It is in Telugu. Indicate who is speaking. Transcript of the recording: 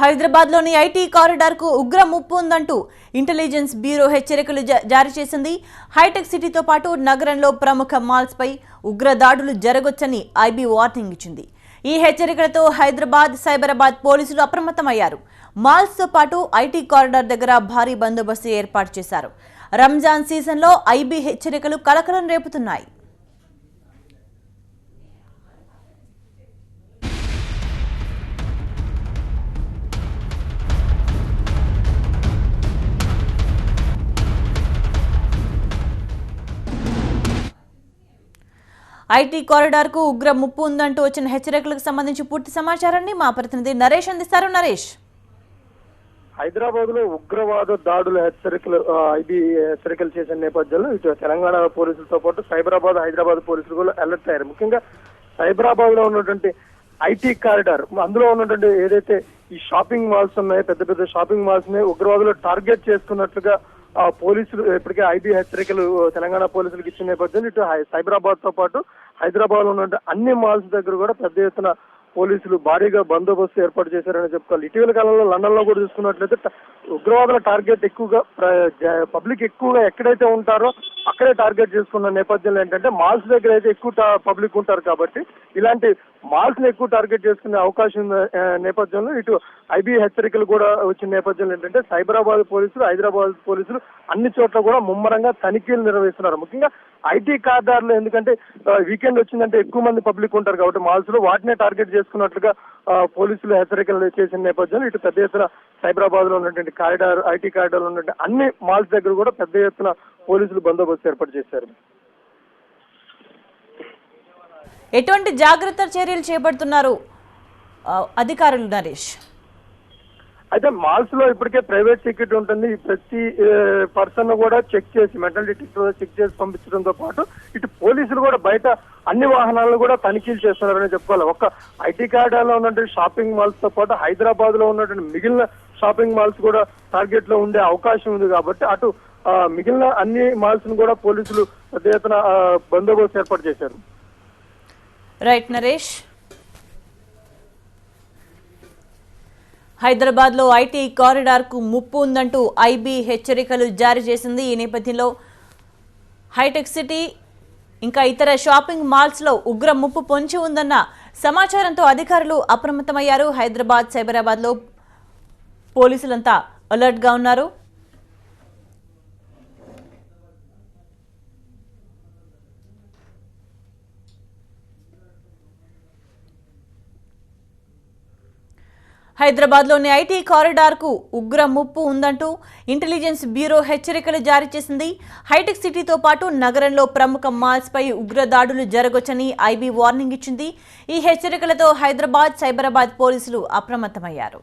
Speaker 1: హైదరాబాద్లోని ఐటీ కారిడార్కు ఉగ్ర ముప్పు ఉందంటూ ఇంటెలిజెన్స్ బ్యూరో హెచ్చరికలు జారీ చేసింది. హైటెక్ సిటీతో పాటు నగరంలో ప్రముఖ మాల్స్పై ఉగ్ర దాడులు జరగొచ్చని ఐబీ వార్నింగ్ ఇచ్చింది. ఈ హెచ్చరికలతో హైదరాబాద్, సైబరాబాద్ పోలీసులు అప్రమత్తమయ్యారు. మాల్స్తో పాటు ఐటీ కారిడార్ దగ్గర భారీ బందోబస్తు ఏర్పాటు చేశారు. రంజాన్ సీజన్లో ఐబీ హెచ్చరికలు కలకలం రేపుతున్నాయి. ఐటీ కారిడార్ కు ఉగ్ర ముప్పు ఉందంటూ వచ్చిన హెచ్చరికలకు సంబంధించి పూర్తి సమాచారాన్ని మా ప్రతినిధి నరేష్ అందిస్తారు. నరేష్,
Speaker 2: హైదరాబాద్ లో ఉగ్రవాద దాడుల ఐబీ హెచ్చరికలు చేసిన నేపథ్యంలో ఇటు తెలంగాణ పోలీసులతో పాటు సైబరాబాద్, హైదరాబాద్ పోలీసులు కూడా అలర్ట్ అయ్యారు. ముఖ్యంగా సైబరాబాద్ లో ఉన్నటువంటి ఐటీ కారిడార్, అందులో ఉన్నటువంటి ఏదైతే ఈ షాపింగ్ మాల్స్ ఉన్నాయో, పెద్ద పెద్ద షాపింగ్ మాల్స్ ని ఉగ్రవాదులు టార్గెట్ చేసుకున్నట్లుగా పోలీసులు ఇప్పటికే ఐబీ హెచ్చరికలు తెలంగాణ పోలీసులకు ఇచ్చిన నేపథ్యంలో ఇటు సైబరాబాద్ తో పాటు హైదరాబాద్ లో ఉన్న అన్ని మాల్స్ దగ్గర కూడా పెద్ద ఎత్తున పోలీసులు భారీగా బందోబస్తు ఏర్పాటు చేశారని చెప్పుకోవాలి. ఇటీవల కాలంలో లండన్ లో కూడా చూసుకున్నట్లయితే ఉగ్రవాదుల టార్గెట్ ఎక్కువగా పబ్లిక్ ఎక్కువగా ఎక్కడైతే ఉంటారో అక్కడే టార్గెట్ చేసుకున్న నేపథ్యంలో ఏంటంటే మాల్స్ దగ్గర అయితే ఎక్కువ పబ్లిక్ ఉంటారు కాబట్టి ఇలాంటి మాల్స్ ని ఎక్కువ టార్గెట్ చేసుకునే అవకాశం నేపథ్యంలో ఇటు ఐబీ హెచ్చరికలు కూడా వచ్చిన నేపథ్యంలో ఏంటంటే సైబరాబాద్ పోలీసులు, హైదరాబాద్ పోలీసులు అన్ని చోట్ల కూడా ముమ్మరంగా తనిఖీలు నిర్వహిస్తున్నారు. ముఖ్యంగా ఐటీ కారిడార్లు, ఎందుకంటే వీకెండ్ వచ్చిందంటే ఎక్కువ మంది పబ్లిక్ ఉంటారు కాబట్టి మాల్స్ లో వాటినే టార్గెట్ చేసుకున్నట్లుగా పోలీసులు హెచ్చరికలు చేసిన నేపథ్యంలో ఇటు పెద్ద ఎత్తున సైబరాబాద్ లో ఉన్నటువంటి కారిడార్, ఐటీ కారిడార్ లో ఉన్నటువంటి అన్ని మాల్స్ దగ్గర కూడా పెద్ద ఎత్తున పోలీసులు బందోబస్తు ఏర్పాటు చేశారు.
Speaker 1: ఎటువంటి జాగ్రత్త చర్యలు చేపడుతున్నారు అధికారులు నరేష్?
Speaker 2: అయితే మాల్స్ లో ఇప్పటికే ప్రైవేట్ సెక్యూరిటీ ఉంటుంది. ప్రతి పర్సన్ కూడా చెక్ చేసి, మెంటల్ డిటెక్టర్ చెక్ చేసి పంపించడంతో పాటు ఇటు పోలీసులు కూడా బయట అన్ని వాహనాలను కూడా తనిఖీలు చేస్తున్నారని చెప్పుకోవాలి. ఒక్క ఐటీ కారిడార్ లో ఉన్నటువంటి షాపింగ్ మాల్స్ తో పాటు హైదరాబాద్ లో ఉన్నటువంటి మిగిలిన షాపింగ్ మాల్స్ కూడా టార్గెట్ లో ఉండే అవకాశం ఉంది కాబట్టి అటు మిగిలిన అన్ని మాల్స్ ను కూడా పోలీసులు పెద్ద ఎత్తున బందోబస్తు ఏర్పాటు చేశారు.
Speaker 1: రైట్ నరేష్. హైదరాబాద్ లో ఐటీ కారిడార్ కు ముప్పు ఉందంటూ ఐబీ హెచ్చరికలు జారీ చేసింది. ఈ నేపథ్యంలో హైటెక్ సిటీ ఇంకా ఇతర షాపింగ్ మాల్స్ లో ఉగ్ర ముప్పు పొంచి ఉందన్న సమాచారంతో అధికారులు అప్రమత్తమయ్యారు. హైదరాబాద్, సైబరాబాద్ లో పోలీసులంతా అలర్ట్ గా ఉన్నారు. హైదరాబాద్ లోని ఐటీ కారిడార్ కు ఉగ్ర ముప్పు ఉందంటూ ఇంటెలిజెన్స్ బ్యూరో హెచ్చరికలు జారీ చేసింది. హైటెక్ సిటీతో పాటు నగరంలో ప్రముఖ మాల్స్ పై ఉగ్ర దాడులు జరగొచ్చని ఐబీ వార్నింగ్ ఇచ్చింది. ఈ హెచ్చరికలతో హైదరాబాద్, సైబరాబాద్ పోలీసులు అప్రమత్తమయ్యారు.